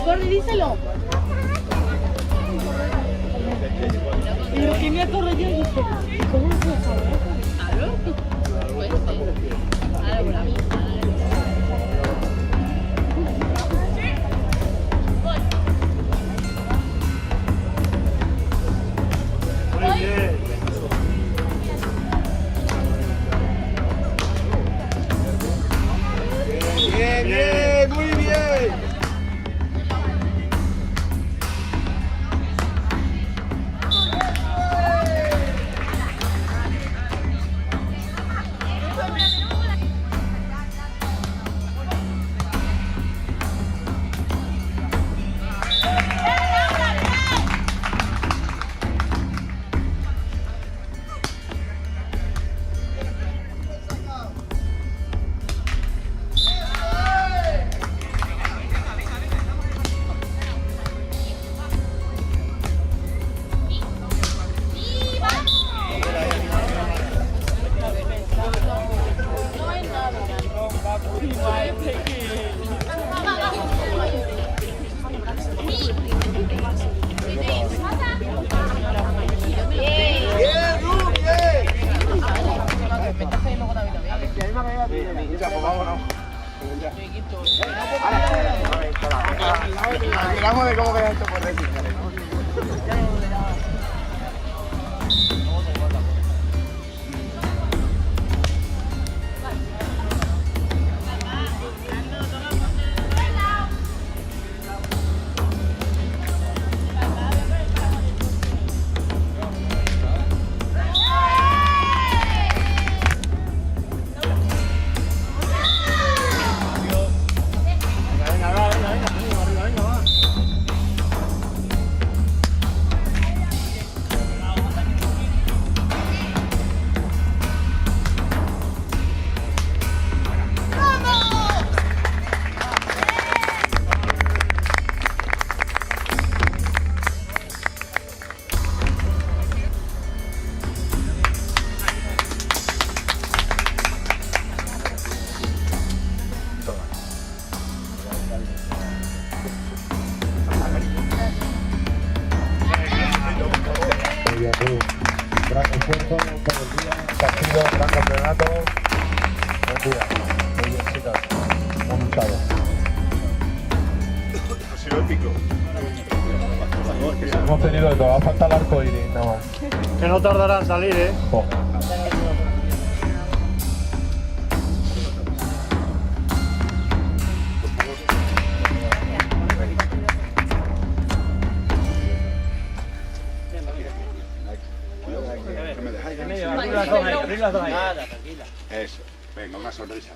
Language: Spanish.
Corre, díselo. Pero que me acorro yo y dije, ¿cómo se sabe? Claro. Pues sí. Claro, bravo. Muy bien. Bien, bien, muy bien. Ya, pues vámonos. Hablamos de cómo queda esto por decir. Gran esfuerzo, todo el día, partido, gran campeonato. Buen día. Muy bien, chicas. Hemos luchado. Ha sido épico. Hemos tenido de todo. Va a faltar el arco iris, nada más. Que no tardará en salir, ¿eh? Jo. ¿Me dejáis? Arriba las dos ahí. Eso. Venga, una sonrisa.